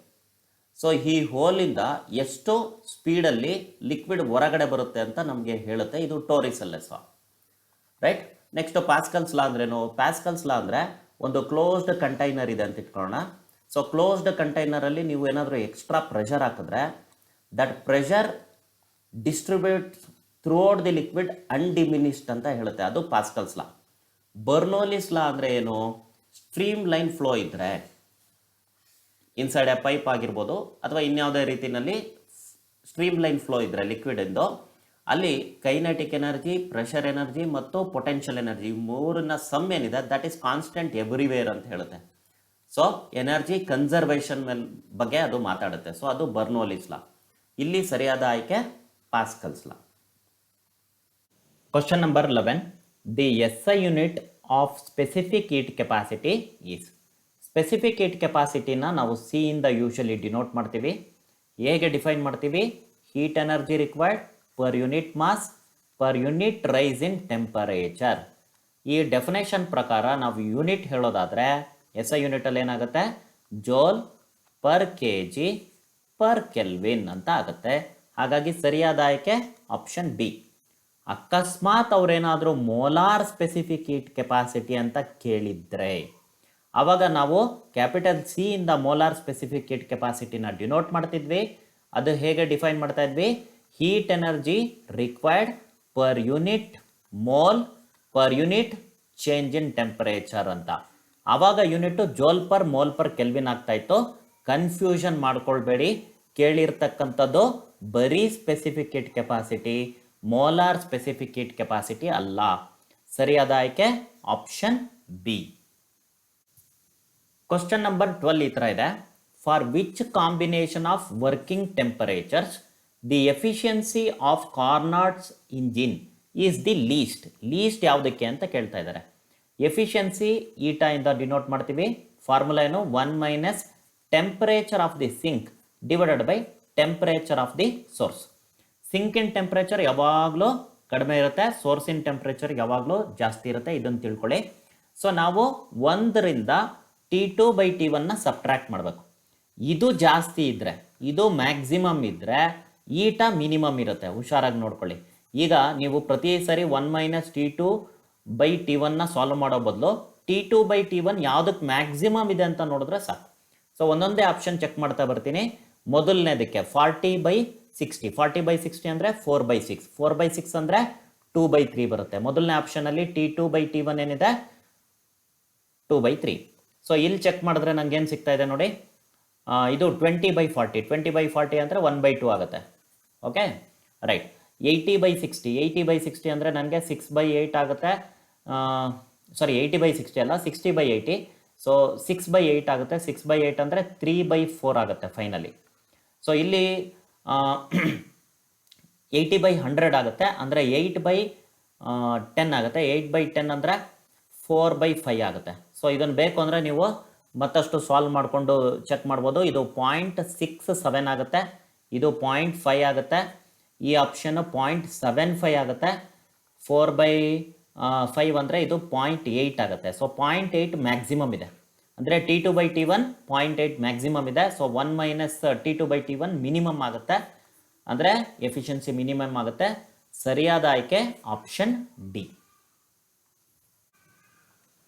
ಸೊ ಈ ಹೋಲಿಂದ ಎಷ್ಟು ಸ್ಪೀಡಲ್ಲಿ ಲಿಕ್ವಿಡ್ ಹೊರಗಡೆ ಬರುತ್ತೆ ಅಂತ ನಮಗೆ ಹೇಳುತ್ತೆ. ಇದು ಟಾರಿಸೆಲ್ಲಿಸ್ ಲಾ, ರೈಟ್. ನೆಕ್ಸ್ಟ್ ಪ್ಯಾಸ್ಕಲ್ಸ್ ಲಾ ಅಂದ್ರೇನು? ಪ್ಯಾಸ್ಕಲ್ಸ್ ಲಾ ಅಂದರೆ ಒಂದು ಕ್ಲೋಸ್ಡ್ ಕಂಟೈನರ್ ಇದೆ ಅಂತ ಇಟ್ಕೊಳ್ಳೋಣ. ಸೊ ಕ್ಲೋಸ್ಡ್ ಕಂಟೈನರಲ್ಲಿ ನೀವು ಏನಾದರೂ ಎಕ್ಸ್ಟ್ರಾ ಪ್ರೆಷರ್ ಹಾಕಿದ್ರೆ that pressure distributes throughout the liquid undiminished ಅಂತ ಹೇಳುತ್ತೆ. ಅದು ಪ್ಯಾಸ್ಕಲ್ಸ್ ಲಾ. ಬರ್ನೌಲಿಸ್ ಲಾ ಅಂದರೆ ಏನು? ಸ್ಟ್ರೀಮ್ ಲೈನ್ ಫ್ಲೋ ಇದ್ದರೆ, ಇನ್ಸೈಡ್ ಎ ಪೈಪ್ ಆಗಿರ್ಬೋದು ಅಥವಾ ಇನ್ಯಾವುದೇ ರೀತಿಯಲ್ಲಿ ಸ್ಟ್ರೀಮ್ ಲೈನ್ ಫ್ಲೋ ಇದ್ದರೆ ಲಿಕ್ವಿಡ್ ಎಂದು, ಅಲ್ಲಿ ಕೈನೆಟಿಕ್ ಎನರ್ಜಿ, ಪ್ರೆಷರ್ ಎನರ್ಜಿ ಮತ್ತು ಪೊಟೆನ್ಷಿಯಲ್ ಎನರ್ಜಿ ಮೂರನ್ನ ಸಮ್ ಏನಿದೆ ದಟ್ ಈಸ್ ಕಾನ್ಸ್ಟೆಂಟ್ ಎವ್ರಿವೇರ್ ಅಂತ ಹೇಳುತ್ತೆ. ಸೊ ಎನರ್ಜಿ ಕನ್ಸರ್ವೇಷನ್ ಬಗ್ಗೆ ಅದು ಮಾತಾಡುತ್ತೆ. ಸೊ ಅದು ಬರ್ನೌಲಿಸ್ ಲಾ. ಇಲ್ಲಿ ಸರಿಯಾದ ಆಯ್ಕೆ Pascal's law. Question number 11. The SI unit of specific heat capacity is. Specific heat ಕೆಪಾಸಿಟಿನ ನಾವು ಸಿ ಇಂದ ಯೂಶಲಿ ಡಿನೋಟ್ ಮಾಡ್ತೀವಿ. ಹೇಗೆ ಡಿಫೈನ್ ಮಾಡ್ತೀವಿ? Heat energy required per unit mass per unit rise in temperature. ಈ ಡೆಫಿನೇಷನ್ ಪ್ರಕಾರ ನಾವು ಯೂನಿಟ್ ಹೇಳೋದಾದರೆ SI ಯೂನಿಟಲ್ಲಿ ಏನಾಗುತ್ತೆ? Joule per kg per kelvin ಅಂತ ಆಗುತ್ತೆ. ಹಾಗಾಗಿ ಸರಿಯಾದ ಆಯ್ಕೆ ಆಪ್ಷನ್ ಬಿ. ಅಕಸ್ಮಾತ್ ಅವರೇನಾದರೂ ಮೋಲಾರ್ ಸ್ಪೆಸಿಫಿಕ್ ಹೀಟ್ ಕೆಪಾಸಿಟಿ ಅಂತ ಕೇಳಿದರೆ ಆವಾಗ ನಾವು ಕ್ಯಾಪಿಟಲ್ ಸಿ ಇಂದ ಮೋಲಾರ್ ಸ್ಪೆಸಿಫಿಕ್ ಹೀಟ್ ಕೆಪಾಸಿಟಿನ ಡಿನೋಟ್ ಮಾಡ್ತಿದ್ವಿ. ಅದು ಹೇಗೆ ಡಿಫೈನ್ ಮಾಡ್ತಾ ಇದ್ವಿ? Heat energy required per unit mole per unit change in temperature ಅಂತ. ಆವಾಗ unit joule per mole per kelvin ಆಗ್ತಾ ಇತ್ತು. ಕನ್ಫ್ಯೂಷನ್ ಮಾಡ್ಕೊಳ್ಬೇಡಿ, ಕೇಳಿರ್ತಕ್ಕಂಥದ್ದು ಬರೀ specific heat capacity, molar specific heat capacity ಅಲ್ಲ. ಸರಿಯಾದ ಆಯ್ಕೆ ಆಪ್ಷನ್ ಬಿ. ಕ್ವಶನ್ ನಂಬರ್ 12 ಈ ಥರ ಇದೆ. For which combination of working temperatures the efficiency of Carnot's engine is the least ಯಾವುದಕ್ಕೆ ಅಂತ ಕೇಳ್ತಾ ಇದ್ದಾರೆ. ಎಫಿಷಿಯನ್ಸಿ ಈಟಾ ಇಂದ ಡಿನೋಟ್ ಮಾಡ್ತೀವಿ. ಫಾರ್ಮುಲಾ ಏನು? 1 minus temperature of the sink divided by temperature of the source. ಸಿಂಕಿನ ಟೆಂಪರೇಚರ್ ಯಾವಾಗಲೂ ಕಡಿಮೆ ಇರುತ್ತೆ, ಸೋರ್ಸಿನ ಟೆಂಪರೇಚರ್ ಯಾವಾಗಲೂ ಜಾಸ್ತಿ ಇರುತ್ತೆ, ಇದನ್ನು ತಿಳ್ಕೊಳ್ಳಿ. ಸೊ ನಾವು 1ರಿಂದ T2/T1ನ ಸಬ್ಟ್ರಾಕ್ಟ್ ಮಾಡಬೇಕು. ಇದು ಜಾಸ್ತಿ ಇದ್ದರೆ, ಇದು ಮ್ಯಾಕ್ಸಿಮಮ್ ಇದ್ದರೆ ಈಟಾ ಮಿನಿಮಮ್ ಇರುತ್ತೆ, ಹುಷಾರಾಗಿ ನೋಡ್ಕೊಳ್ಳಿ. ಈಗ ನೀವು ಪ್ರತಿ ಸರಿ 1 ಮೈನಸ್ T2/T1ನ ಸಾಲ್ವ್ ಮಾಡೋ ಬದಲು T2/T1 ಯಾವುದಕ್ಕೆ ಮ್ಯಾಕ್ಸಿಮಮ್ ಇದೆ ಅಂತ ನೋಡಿದ್ರೆ ಸಾಕು. ಸೊ ಒಂದೊಂದೇ ಆಪ್ಷನ್ ಚೆಕ್ ಮಾಡ್ತಾ ಬರ್ತೀನಿ. ಮೊದಲನೇದಕ್ಕೆ 40/60, 40/60 ಅಂದರೆ 4/6, 4/6 ಅಂದರೆ 2/3 ಬರುತ್ತೆ. ಮೊದಲನೇ ಆಪ್ಷನಲ್ಲಿ T2/T1 ಏನಿದೆ? 2/3. ಸೊ ಇಲ್ಲಿ ಚೆಕ್ ಮಾಡಿದ್ರೆ ನನಗೆ ಏನು ಸಿಗ್ತಾ ಇದೆ ನೋಡಿ, ಇದು 20/40, 20/40 ಅಂದರೆ 1/2 ಆಗುತ್ತೆ. Okay right. 80/60, 80/60 ಅಂದರೆ ನನಗೆ 6/8 ಆಗುತ್ತೆ. ಸಾರಿ 80/60 ಅಲ್ಲ, 60/80. ಸೊ 6/8 ಆಗುತ್ತೆ. 6/8 ಅಂದರೆ 3/4 ಆಗುತ್ತೆ ಫೈನಲಿ. ಸೊ ಇಲ್ಲಿ 80/100 ಆಗುತ್ತೆ, ಅಂದರೆ 8/10 ಆಗುತ್ತೆ. 8/10 ಅಂದರೆ 4/5 ಆಗುತ್ತೆ. ಸೊ ಇದನ್ನು ಬೇಕು ಅಂದರೆ ನೀವು ಮತ್ತಷ್ಟು ಸಾಲ್ವ್ ಮಾಡಿಕೊಂಡು ಚೆಕ್ ಮಾಡ್ಬೋದು. ಇದು 0.67 ಆಗುತ್ತೆ, ಇದು 0.5 ಆಗುತ್ತೆ, ಈ ಆಪ್ಷನ್ನು 0.75 ಆಗುತ್ತೆ. 4/5 ಅಂದರೆ ಇದು 0.8 ಆಗುತ್ತೆ. ಸೊ 0.8 ಮ್ಯಾಕ್ಸಿಮಮ್ ಇದೆ, ಅಂದರೆ T2/T1 0.8 ಮ್ಯಾಕ್ಸಿಮಮ್ ಇದೆ. ಸೊ 1 ಮೈನಸ್ T2/T1 ಮಿನಿಮಮ್ ಆಗುತ್ತೆ, ಅಂದರೆ ಎಫಿಷಿಯನ್ಸಿ ಮಿನಿಮಮ್ ಆಗುತ್ತೆ. ಸರಿಯಾದ ಆಯ್ಕೆ option D.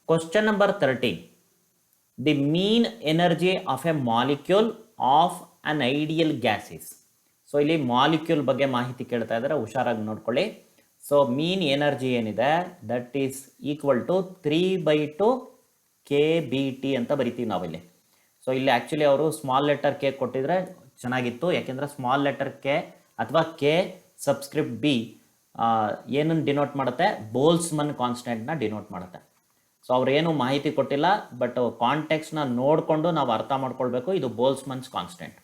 Question number 13. The mean energy of a molecule of an ideal gas is. So ಇಲ್ಲಿ ಮಾಲಿಕ್ಯೂಲ್ ಬಗ್ಗೆ ಮಾಹಿತಿ ಕೇಳ್ತಾ ಇದ್ದಾರೆ, ಹುಷಾರಾಗಿ ನೋಡ್ಕೊಳ್ಳಿ. ಸೊ ಮೀನ್ ಎನರ್ಜಿ ಏನಿದೆ that is equal to 3/2 kBT ಅಂತ ಬರಿತೀವಿ ನಾವಿಲ್ಲಿ. ಸೊ ಇಲ್ಲಿ ಆ್ಯಕ್ಚುಲಿ ಅವರು ಸ್ಮಾಲ್ ಲೆಟರ್ ಕೆ ಕೊಟ್ಟಿದ್ರೆ ಚೆನ್ನಾಗಿತ್ತು, ಯಾಕೆಂದರೆ ಸ್ಮಾಲ್ ಲೆಟರ್ ಕೆ ಅಥವಾ ಕೆ ಸಬ್ಸ್ಕ್ರಿಪ್ಟ್ ಬಿ ಏನನ್ನು ಡಿನೋಟ್ ಮಾಡುತ್ತೆ? ಬೋಲ್ಸ್ಮನ್ ಕಾನ್ಸ್ಟೆಂಟ್ನ ಡಿನೋಟ್ ಮಾಡುತ್ತೆ. ಸೊ ಅವ್ರೇನು ಮಾಹಿತಿ ಕೊಟ್ಟಿಲ್ಲ, ಬಟ್ ಕಾಂಟೆಕ್ಸ್ನ ನೋಡಿಕೊಂಡು ನಾವು ಅರ್ಥ ಮಾಡ್ಕೊಳ್ಬೇಕು. ಇದು ಬೋಲ್ಸ್ಮನ್ಸ್ ಕಾನ್ಸ್ಟೆಂಟ್.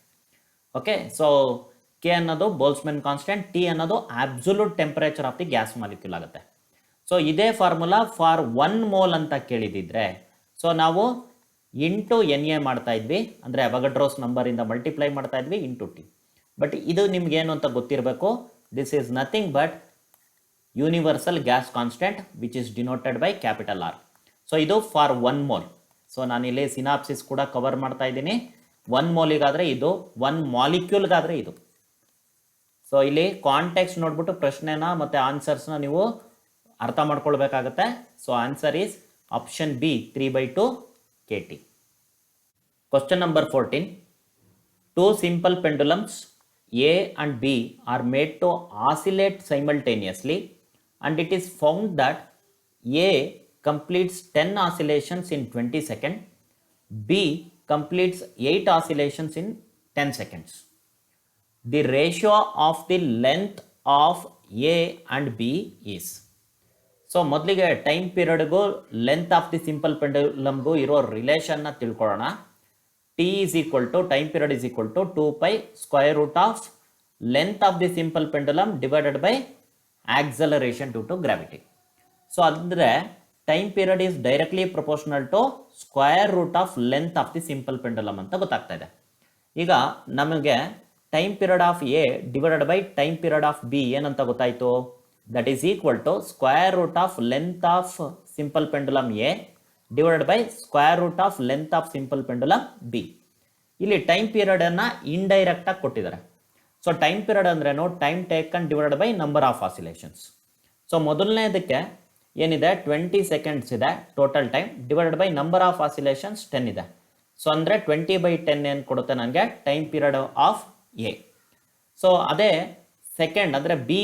ಓಕೆ, ಸೊ ಕೆ ಅನ್ನೋದು ಬೋಲ್ಸ್ಮನ್ ಕಾನ್ಸ್ಟೆಂಟ್, ಟಿ ಅನ್ನೋದು absolute temperature of the gas molecule ಆಗುತ್ತೆ. ಸೊ ಇದೇ ಫಾರ್ಮುಲಾ ಫಾರ್ 1 ಮೋಲ್ ಅಂತ ಕೇಳಿದಿದ್ರೆ ಸೊ ನಾವು ಇಂಟು NA ಮಾಡ್ತಾ ಇದ್ವಿ, ಅಂದರೆ ಅವಗಡ್ರೋಸ್ ನಂಬರಿಂದ ಮಲ್ಟಿಪ್ಲೈ ಮಾಡ್ತಾ ಇದ್ವಿ ಇಂಟು ಟಿ. ಬಟ್ ಇದು ನಿಮ್ಗೇನು ಅಂತ ಗೊತ್ತಿರಬೇಕು. This is nothing but universal gas constant which is denoted by capital R. So ಇದು ಫಾರ್ 1 ಮೋಲ್. ಸೊ ನಾನಿಲ್ಲಿ ಸಿನಾಪ್ಸಿಸ್ ಕೂಡ ಕವರ್ ಮಾಡ್ತಾ ಇದ್ದೀನಿ. 1 ಮೋಲಿಗಾದರೆ ಇದು, 1 ಮಾಲಿಕ್ಯೂಲ್ಗಾದರೆ ಇದು. ಸೊ ಇಲ್ಲಿ ಕಾಂಟೆಕ್ಸ್ಟ್ ನೋಡ್ಬಿಟ್ಟು ಪ್ರಶ್ನೆನ ಮತ್ತು ಆನ್ಸರ್ಸ್ನ ನೀವು ಅರ್ಥ ಮಾಡ್ಕೊಳ್ಬೇಕಾಗತ್ತೆ. So answer is option B 3/2 kT. Question number 14. 2 simple pendulums A and B are made to oscillate simultaneously, and it is found that A completes 10 oscillations in 20 seconds, B completes 8 oscillations in 10 seconds. The ratio of the length of A and B is. So ಮೊದಲಿಗೆ ಟೈಮ್ ಪೀರಿಯಡ್ಗೂ ಲೆಂತ್ ಆಫ್ ದಿ ಸಿಂಪಲ್ ಪೆಂಡುಲಮ್ಗೂ ಇರೋ ರಿಲೇಷನ್ನ ತಿಳ್ಕೊಳ್ಳೋಣ. T is equal to time period is equal to 2π square root of length of the simple pendulum divided by acceleration due to gravity. So ಅಂದರೆ time period is directly proportional to square root of length of the simple pendulum ಅಂತ ಗೊತ್ತಾಗ್ತಾ ಇದೆ. ಈಗ ನಮಗೆ time period of A divided by time period of B ಏನಂತ ಗೊತ್ತಾಯಿತು? That is equal to square root of length of simple pendulum A divided by square root of length of simple pendulum B. ಇಲ್ಲಿ ಟೈಮ್ ಪೀರಿಯಡನ್ನು ಇಂಡೈರೆಕ್ಟಾಗಿ ಕೊಟ್ಟಿದ್ದಾರೆ. ಸೊ ಟೈಮ್ ಪೀರಿಯಡ್ ಅಂದ್ರೇನು? Time taken divided by number of oscillations. So ಮೊದಲನೇದಕ್ಕೆ ಏನಿದೆ 20 ಸೆಕೆಂಡ್ಸ್ ಇದೆ total time, divided by number of oscillations 10 ಇದೆ. ಸೊ ಅಂದರೆ 20/10 ಏನು ಕೊಡುತ್ತೆ ನನಗೆ? Time period of A. So ಅದೇ ಸೆಕೆಂಡ್ ಅಂದರೆ ಬಿ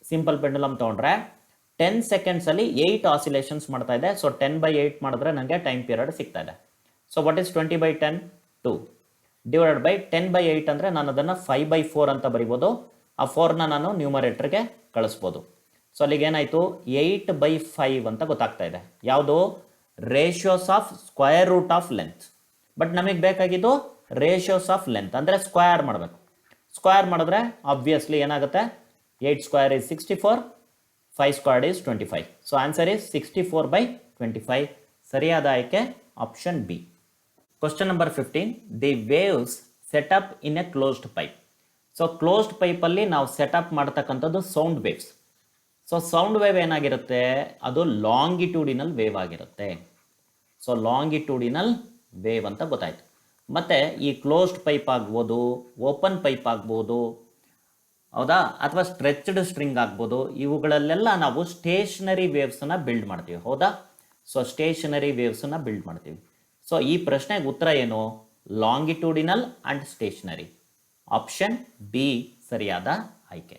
ಸಿಂಪಲ್ ಪೆಂಡುಲಮ್ ತೊಗೊಂಡ್ರೆ 10 ಸೆಕೆಂಡ್ಸಲ್ಲಿ 8 ಆಸಿಲೇಷನ್ಸ್ ಮಾಡ್ತಾ ಇದೆ. ಸೊ 10/8 ಮಾಡಿದ್ರೆ ನನಗೆ ಟೈಮ್ ಪೀರಿಯಡ್ ಸಿಗ್ತಾ ಇದೆ. So what is 20/10? 2 divided by 10/8 ಅಂದರೆ ನಾನು ಅದನ್ನು 5/4 ಅಂತ ಬರಿಬೋದು. ಆ 4ನ ನಾನು ನ್ಯೂಮರೇಟರ್ಗೆ ಕಳಿಸ್ಬೋದು. ಸೊ ಅಲ್ಲಿಗೆ ಏನಾಯಿತು? 8/5 ಅಂತ ಗೊತ್ತಾಗ್ತಾ ಇದೆ. ಯಾವುದು? Ratios of square root of length. But ನಮಗೆ ಬೇಕಾಗಿದ್ದು ರೇಷಿಯೋಸ್ ಆಫ್ ಲೆಂತ್, ಅಂದರೆ ಸ್ಕ್ವೇರ್ ಮಾಡಬೇಕು. ಸ್ಕ್ವೇರ್ ಮಾಡಿದ್ರೆ ಆಬ್ವಿಯಸ್ಲಿ ಏನಾಗುತ್ತೆ, 8 square is 64, 5 square is 25. So answer is 64/25. ಸರಿಯಾದ ಆಯ್ಕೆ option B. Question number 15, the waves set up in a closed pipe. So closed ಪೈಪಲ್ಲಿ ನಾವು ಸೆಟಪ್ ಮಾಡ್ತಕ್ಕಂಥದ್ದು sound waves. So sound wave ಏನಾಗಿರುತ್ತೆ, ಅದು ಲಾಂಗಿಟ್ಯೂಡಿನಲ್ ವೇವ್ ಆಗಿರುತ್ತೆ. ಸೊ ಲಾಂಗಿಟ್ಯೂಡಿನಲ್ ವೇವ್ ಅಂತ ಗೊತ್ತಾಯ್ತು. ಮತ್ತು ಈ ಕ್ಲೋಸ್ಡ್ ಪೈಪ್ ಆಗ್ಬೋದು, ಓಪನ್ ಪೈಪ್ ಆಗ್ಬೋದು, ಹೌದಾ, ಅಥವಾ ಸ್ಟ್ರೆಚ್ಡ್ ಸ್ಟ್ರಿಂಗ್ ಆಗ್ಬೋದು, ಇವುಗಳಲ್ಲೆಲ್ಲ ನಾವು ಸ್ಟೇಷನರಿ ವೇವ್ಸನ್ನು ಬಿಲ್ಡ್ ಮಾಡ್ತೀವಿ, ಹೌದಾ. ಸೊ ಸ್ಟೇಷನರಿ ವೇವ್ಸನ್ನು ಬಿಲ್ಡ್ ಮಾಡ್ತೀವಿ. ಸೊ ಈ ಪ್ರಶ್ನೆಗೆ ಉತ್ತರ ಏನು, longitudinal and stationary. Option B ಸರಿಯಾದ ಆಯ್ಕೆ.